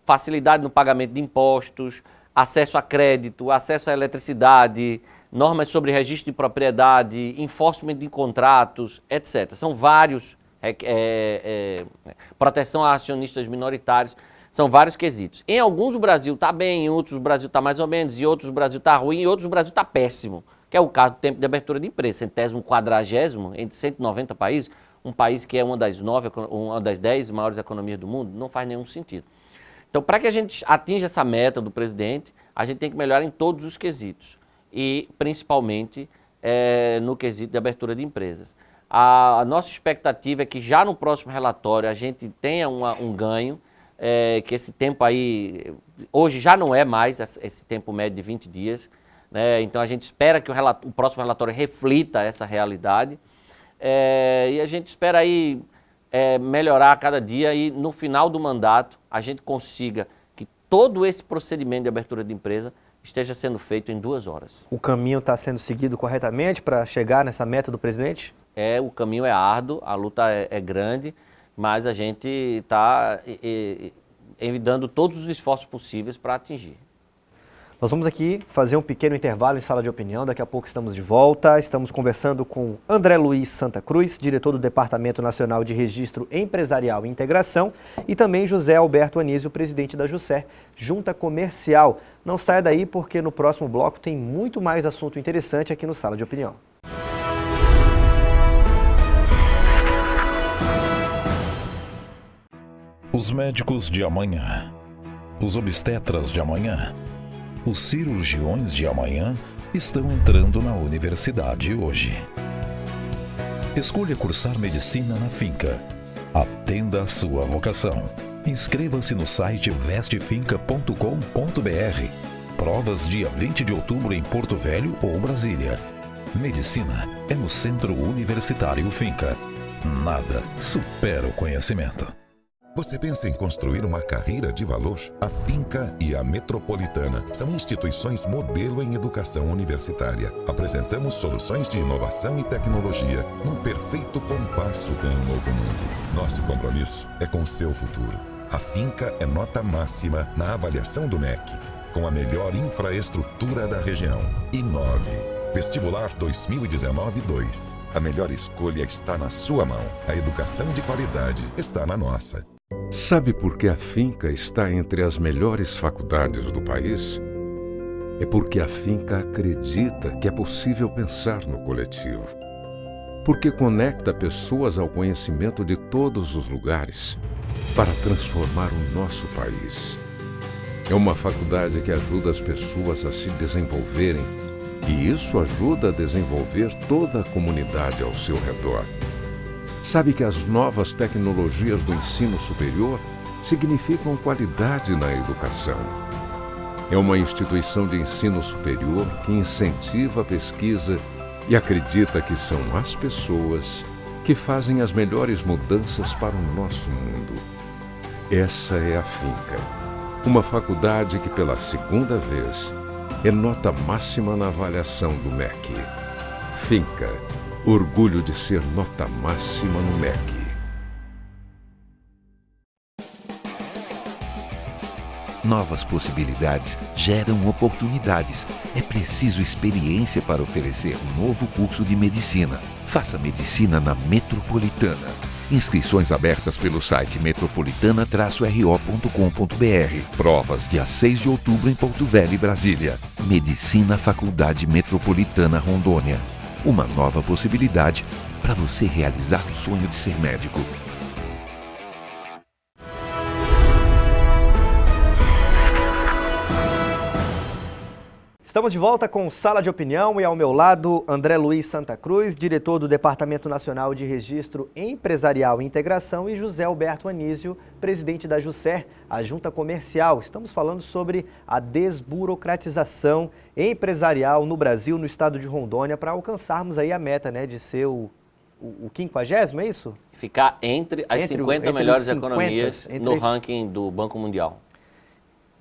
facilidade no pagamento de impostos, acesso a crédito, acesso à eletricidade, normas sobre registro de propriedade, enforcement de contratos, etc. São vários, proteção a acionistas minoritários, são vários quesitos. Em alguns o Brasil está bem, em outros o Brasil está mais ou menos, em outros o Brasil está ruim, em outros o Brasil está péssimo, que é o caso do tempo de abertura de empresa, 140º, entre 190 países, um país que é uma das 10 maiores economias do mundo, não faz nenhum sentido. Então, para que a gente atinja essa meta do presidente, a gente tem que melhorar em todos os quesitos e, principalmente, no quesito de abertura de empresas. A nossa expectativa é que já no próximo relatório a gente tenha um ganho, que esse tempo aí, hoje já não é mais esse tempo médio de 20 dias, né? Então a gente espera que o próximo relatório reflita essa realidade e a gente espera aí melhorar a cada dia e no final do mandato a gente consiga que todo esse procedimento de abertura de empresa esteja sendo feito em 2 horas. O caminho está sendo seguido corretamente para chegar nessa meta do presidente? O caminho é árduo, a luta é grande, mas a gente está dando todos os esforços possíveis para atingir. Nós vamos aqui fazer um pequeno intervalo em sala de opinião, daqui a pouco estamos de volta. Estamos conversando com André Luiz Santa Cruz, diretor do Departamento Nacional de Registro Empresarial e Integração, e também José Alberto Anísio, presidente da JUSER, Junta Comercial. Não saia daí porque no próximo bloco tem muito mais assunto interessante aqui no Sala de Opinião. Os médicos de amanhã, os obstetras de amanhã, os cirurgiões de amanhã estão entrando na universidade hoje. Escolha cursar medicina na Finca. Atenda a sua vocação. Inscreva-se no site vestefinca.com.br. Provas dia 20 de outubro em Porto Velho ou Brasília. Medicina é no Centro Universitário Finca. Nada supera o conhecimento. Você pensa em construir uma carreira de valor? A Finca e a Metropolitana são instituições modelo em educação universitária. Apresentamos soluções de inovação e tecnologia num perfeito compasso com o novo mundo. Nosso compromisso é com o seu futuro. A Finca é nota máxima na avaliação do MEC, com a melhor infraestrutura da região. Inove. Vestibular 2019-2. A melhor escolha está na sua mão. A educação de qualidade está na nossa. Sabe por que a Finca está entre as melhores faculdades do país? É porque a Finca acredita que é possível pensar no coletivo. Porque conecta pessoas ao conhecimento de todos os lugares para transformar o nosso país. É uma faculdade que ajuda as pessoas a se desenvolverem e isso ajuda a desenvolver toda a comunidade ao seu redor. Sabe que as novas tecnologias do ensino superior significam qualidade na educação. É uma instituição de ensino superior que incentiva a pesquisa e acredita que são as pessoas que fazem as melhores mudanças para o nosso mundo. Essa é a Finca, uma faculdade que pela segunda vez é nota máxima na avaliação do MEC. Finca. Orgulho de ser nota máxima no MEC. Novas possibilidades geram oportunidades. É preciso experiência para oferecer um novo curso de medicina. Faça medicina na Metropolitana. Inscrições abertas pelo site metropolitana-ro.com.br. Provas dia 6 de outubro em Porto Velho e Brasília. Medicina Faculdade Metropolitana Rondônia. Uma nova possibilidade para você realizar o sonho de ser médico. Estamos de volta com Sala de Opinião e ao meu lado André Luiz Santa Cruz, diretor do Departamento Nacional de Registro Empresarial e Integração, e José Alberto Anísio, presidente da JUSER, a Junta Comercial. Estamos falando sobre a desburocratização empresarial no Brasil, no estado de Rondônia, para alcançarmos aí a meta, né, de ser o 50º, é isso? Ficar entre as 50 melhores economias no ranking do Banco Mundial.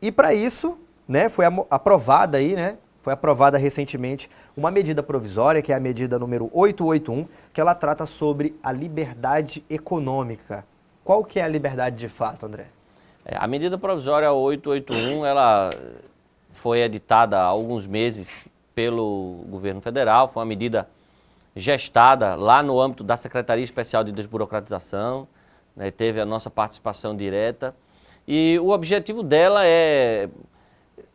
E para isso, né, foi aprovada aí, né, foi aprovada recentemente uma medida provisória, que é a medida número 881, que ela trata sobre a liberdade econômica. Qual que é a liberdade de fato, André? A medida provisória 881, ela foi editada há alguns meses pelo governo federal, foi uma medida gestada lá no âmbito da Secretaria Especial de Desburocratização, né, teve a nossa participação direta, e o objetivo dela é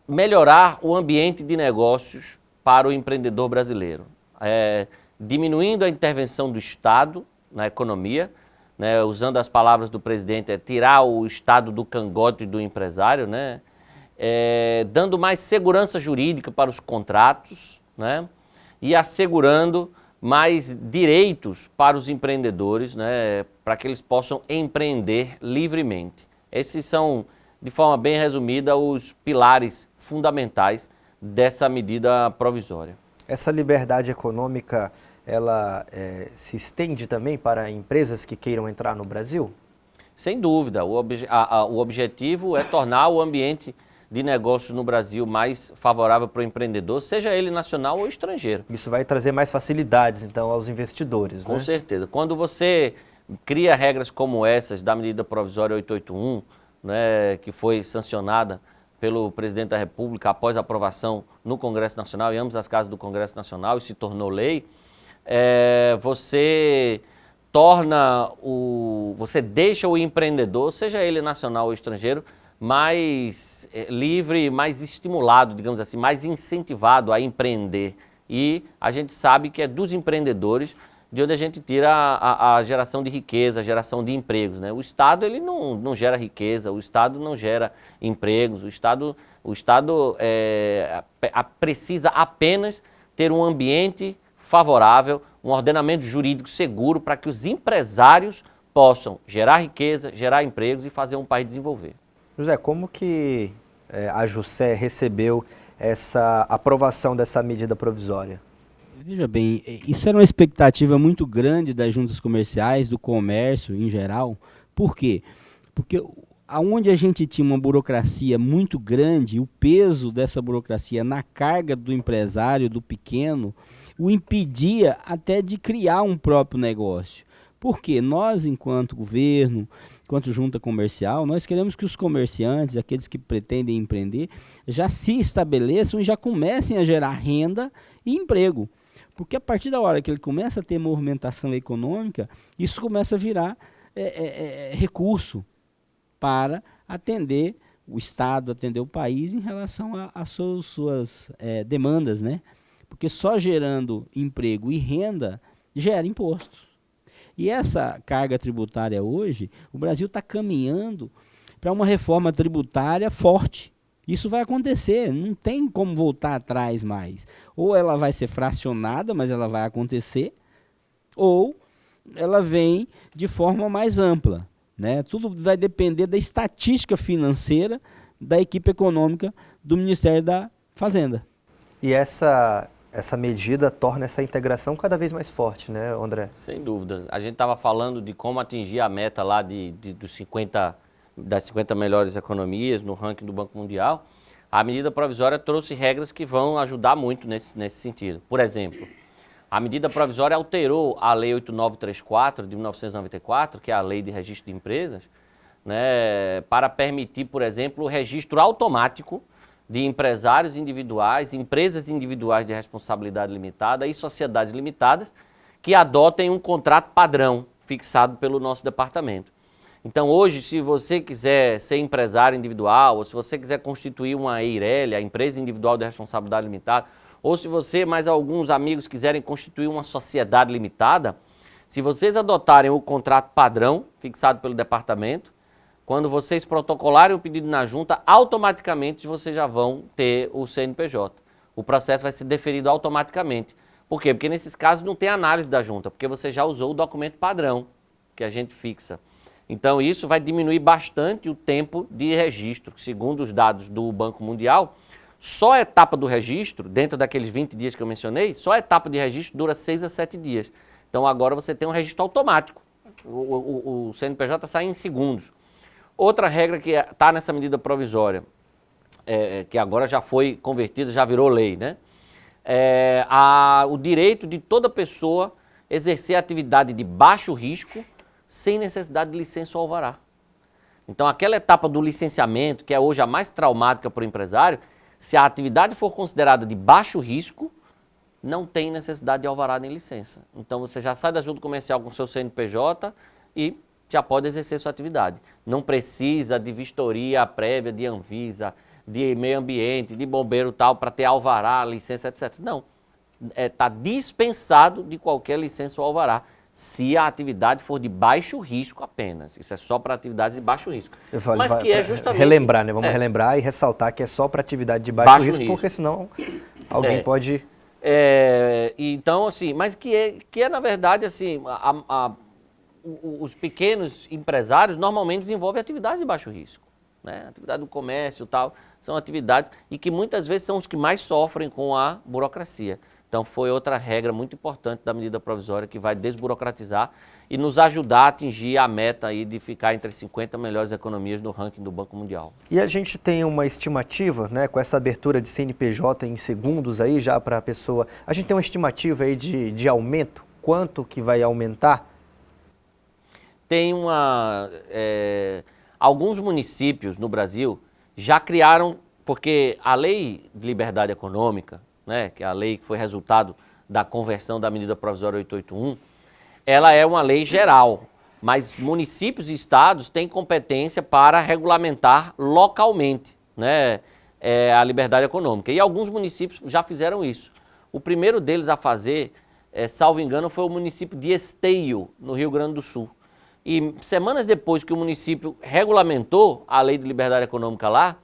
melhorar o ambiente de negócios para o empreendedor brasileiro, diminuindo a intervenção do Estado na economia, né, usando as palavras do presidente, tirar o Estado do cangote do empresário, né, dando mais segurança jurídica para os contratos, né, e assegurando mais direitos para os empreendedores, né, para que eles possam empreender livremente. Esses são, de forma bem resumida, os pilares fundamentais dessa medida provisória. Essa liberdade econômica, ela se estende também para empresas que queiram entrar no Brasil? Sem dúvida. O objetivo é tornar o ambiente de negócios no Brasil mais favorável para o empreendedor, seja ele nacional ou estrangeiro. Isso vai trazer mais facilidades, então, aos investidores, né? Com certeza. Quando você cria regras como essas da medida provisória 881, né, que foi sancionada pelo presidente da República após a aprovação no Congresso Nacional, em ambas as casas do Congresso Nacional, e se tornou lei, você você deixa o empreendedor, seja ele nacional ou estrangeiro, mais livre, mais estimulado, digamos assim, mais incentivado a empreender. E a gente sabe que é dos empreendedores de onde a gente tira a geração de riqueza, a geração de empregos, né? O Estado, ele não gera riqueza, o Estado não gera empregos, o Estado precisa apenas ter um ambiente favorável, um ordenamento jurídico seguro para que os empresários possam gerar riqueza, gerar empregos e fazer um país desenvolver. José, como que a Jussé recebeu essa aprovação dessa medida provisória? Veja bem, isso era uma expectativa muito grande das juntas comerciais, do comércio em geral. Por quê? Porque aonde a gente tinha uma burocracia muito grande, o peso dessa burocracia na carga do empresário, do pequeno, o impedia até de criar um próprio negócio. Porque nós, enquanto governo, enquanto junta comercial, nós queremos que os comerciantes, aqueles que pretendem empreender, já se estabeleçam e já comecem a gerar renda e emprego. Porque a partir da hora que ele começa a ter movimentação econômica, isso começa a virar recurso para atender o Estado, atender o país em relação às suas demandas, né? Porque só gerando emprego e renda gera impostos. E essa carga tributária hoje, o Brasil está caminhando para uma reforma tributária forte. Isso vai acontecer, não tem como voltar atrás mais. Ou ela vai ser fracionada, mas ela vai acontecer, ou ela vem de forma mais ampla, né? Tudo vai depender da estatística financeira da equipe econômica do Ministério da Fazenda. E essa medida torna essa integração cada vez mais forte, né, André? Sem dúvida. A gente estava falando de como atingir a meta lá das 50 melhores economias no ranking do Banco Mundial. A medida provisória trouxe regras que vão ajudar muito nesse sentido. Por exemplo, a medida provisória alterou a Lei 8934 de 1994, que é a Lei de Registro de Empresas, né, para permitir, por exemplo, o registro automático de empresários individuais, empresas individuais de responsabilidade limitada e sociedades limitadas que adotem um contrato padrão fixado pelo nosso departamento. Então hoje, se você quiser ser empresário individual, ou se você quiser constituir uma EIRELI, a Empresa Individual de Responsabilidade Limitada, ou se você mais alguns amigos quiserem constituir uma sociedade limitada, se vocês adotarem o contrato padrão fixado pelo departamento, quando vocês protocolarem o pedido na junta, automaticamente vocês já vão ter o CNPJ. O processo vai ser deferido automaticamente. Por quê? Porque nesses casos não tem análise da junta, porque você já usou o documento padrão que a gente fixa. Então isso vai diminuir bastante o tempo de registro. Segundo os dados do Banco Mundial, só a etapa do registro, dentro daqueles 20 dias que eu mencionei, só a etapa de registro dura 6 a 7 dias. Então agora você tem um registro automático. O CNPJ sai em segundos. Outra regra que está nessa medida provisória que agora já foi convertida, já virou lei, né? O direito de toda pessoa exercer atividade de baixo risco sem necessidade de licença ou alvará. Então, aquela etapa do licenciamento, que é hoje a mais traumática para o empresário, se a atividade for considerada de baixo risco, não tem necessidade de alvará nem licença. Então, você já sai da junta comercial com seu CNPJ e já pode exercer sua atividade. Não precisa de vistoria prévia de Anvisa, de meio ambiente, de bombeiro tal, para ter alvará, licença, etc. Não. Está dispensado de qualquer licença ou alvará, se a atividade for de baixo risco apenas. Isso é só para atividades de baixo risco. Mas que é justamente... Relembrar, né? Vamos relembrar e ressaltar que é só para atividade de baixo risco, porque senão alguém pode... Então, assim, mas que é na verdade, assim, os pequenos empresários normalmente desenvolvem atividades de baixo risco, né? Atividade do comércio e tal, são atividades e que muitas vezes são os que mais sofrem com a burocracia. Então foi outra regra muito importante da medida provisória que vai desburocratizar e nos ajudar a atingir a meta aí de ficar entre as 50 melhores economias no ranking do Banco Mundial. E a gente tem uma estimativa, né, com essa abertura de CNPJ em segundos aí já para a pessoa, a gente tem uma estimativa aí de aumento? Quanto que vai aumentar? Tem alguns municípios no Brasil já criaram, porque a Lei de Liberdade Econômica, né, que é a lei que foi resultado da conversão da medida provisória 881, ela é uma lei geral, mas municípios e estados têm competência para regulamentar localmente, né, a liberdade econômica. E alguns municípios já fizeram isso. O primeiro deles a fazer, salvo engano, foi o município de Esteio, no Rio Grande do Sul. E semanas depois que o município regulamentou a lei de liberdade econômica lá,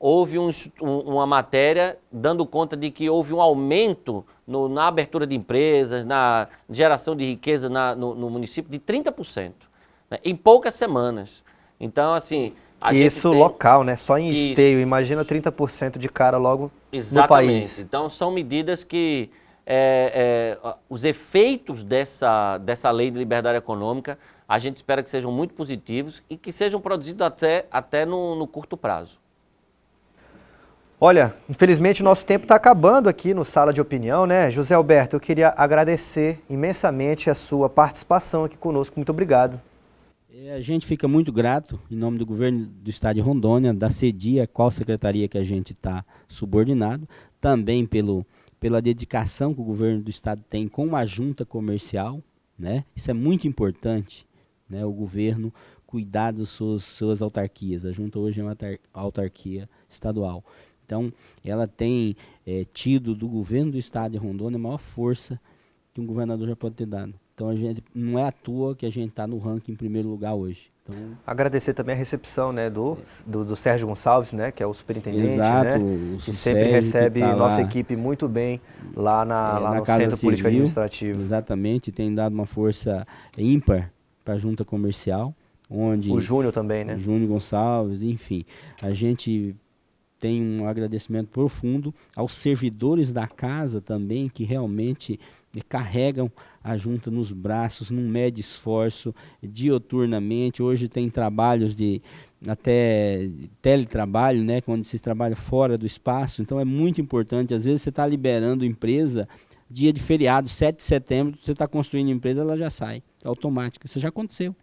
houve uma matéria dando conta de que houve um aumento na abertura de empresas, na geração de riqueza no município de 30%, né, em poucas semanas. Então, assim... Isso local, né? Só em Esteio, imagina 30% de cara logo no país. Então, são medidas que os efeitos dessa lei de liberdade econômica, a gente espera que sejam muito positivos e que sejam produzidos até no curto prazo. Olha, infelizmente o nosso tempo está acabando aqui no Sala de Opinião, né? José Alberto, eu queria agradecer imensamente a sua participação aqui conosco. Muito obrigado. A gente fica muito grato, em nome do governo do estado de Rondônia, da CEDIA, qual secretaria que a gente está subordinado, também pela dedicação que o governo do estado tem com a junta comercial, né? Isso é muito importante, né? O governo cuidar das suas autarquias. A junta hoje é uma autarquia estadual. Então, ela tem tido do governo do estado de Rondônia a maior força que um governador já pode ter dado. Então, não é à toa que a gente está no ranking em primeiro lugar hoje. Então, agradecer também a recepção, né, do Sérgio Gonçalves, né, que é o superintendente, exato, né, que sempre recebe nossa equipe muito bem lá no Centro Político Administrativo. Exatamente, tem dado uma força ímpar para a junta comercial. Onde o Júnior também, né? O Júnior Gonçalves, enfim. A gente tem um agradecimento profundo aos servidores da casa também, que realmente carregam a junta nos braços, num médio esforço, dioturnamente. Hoje tem trabalhos de até teletrabalho, né, quando se trabalha fora do espaço. Então é muito importante. Às vezes você está liberando empresa, dia de feriado, 7 de setembro, você está construindo empresa, ela já sai, é automática. Isso já aconteceu.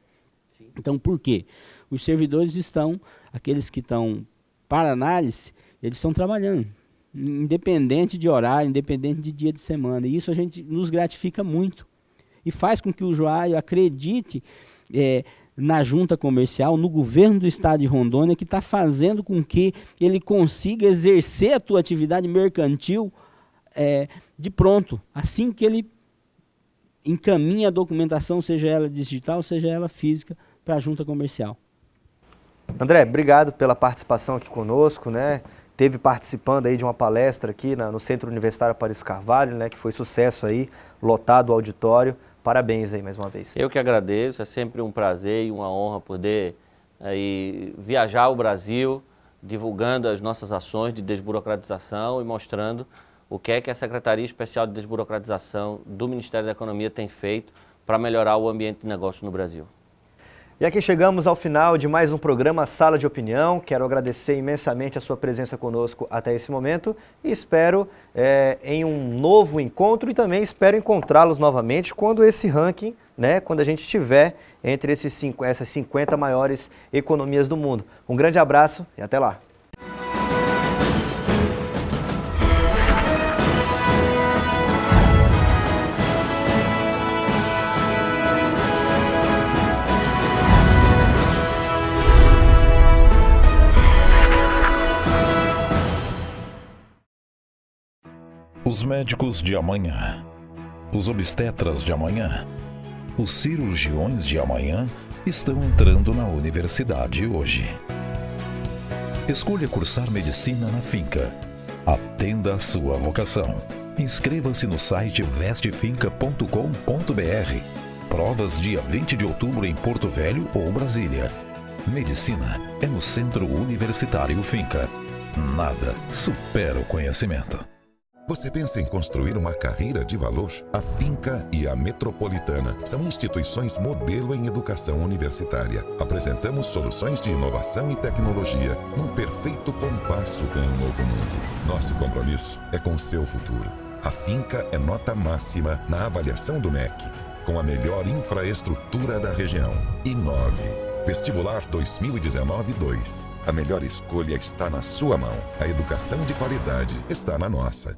Sim. Então por quê? Os servidores estão, aqueles que estão para análise, eles estão trabalhando, independente de horário, independente de dia de semana. E isso a gente nos gratifica muito. E faz com que o usuário acredite na junta comercial, no governo do estado de Rondônia, que está fazendo com que ele consiga exercer a sua atividade mercantil de pronto, assim que ele encaminha a documentação, seja ela digital, seja ela física, para a junta comercial. André, obrigado pela participação aqui conosco, né? Teve participando aí de uma palestra aqui no Centro Universitário Aparício Carvalho, né? Que foi sucesso aí, lotado o auditório. Parabéns aí mais uma vez. Eu que agradeço, é sempre um prazer e uma honra poder aí viajar o Brasil, divulgando as nossas ações de desburocratização e mostrando o que é que a Secretaria Especial de Desburocratização do Ministério da Economia tem feito para melhorar o ambiente de negócio no Brasil. E aqui chegamos ao final de mais um programa Sala de Opinião. Quero agradecer imensamente a sua presença conosco até esse momento e espero em um novo encontro e também espero encontrá-los novamente quando esse ranking, quando a gente estiver entre essas 50 maiores economias do mundo. Um grande abraço e até lá. Os médicos de amanhã, os obstetras de amanhã, os cirurgiões de amanhã estão entrando na universidade hoje. Escolha cursar medicina na Finca. Atenda a sua vocação. Inscreva-se no site vestefinca.com.br. Provas dia 20 de outubro em Porto Velho ou Brasília. Medicina é no Centro Universitário Finca. Nada supera o conhecimento. Você pensa em construir uma carreira de valor? A Finca e a Metropolitana são instituições modelo em educação universitária. Apresentamos soluções de inovação e tecnologia num perfeito compasso com o novo mundo. Nosso compromisso é com o seu futuro. A Finca é nota máxima na avaliação do MEC, com a melhor infraestrutura da região. Inove. Vestibular 2019-2. A melhor escolha está na sua mão. A educação de qualidade está na nossa.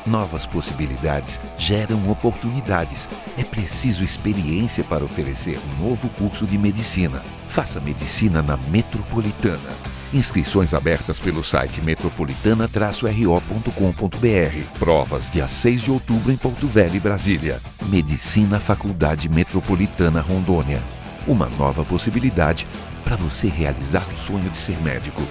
Novas possibilidades geram oportunidades. É preciso experiência para oferecer um novo curso de medicina. Faça medicina na Metropolitana. Inscrições abertas pelo site metropolitana-ro.com.br. Provas dia 6 de outubro em Porto Velho e Brasília. Medicina Faculdade Metropolitana Rondônia. Uma nova possibilidade para você realizar o sonho de ser médico.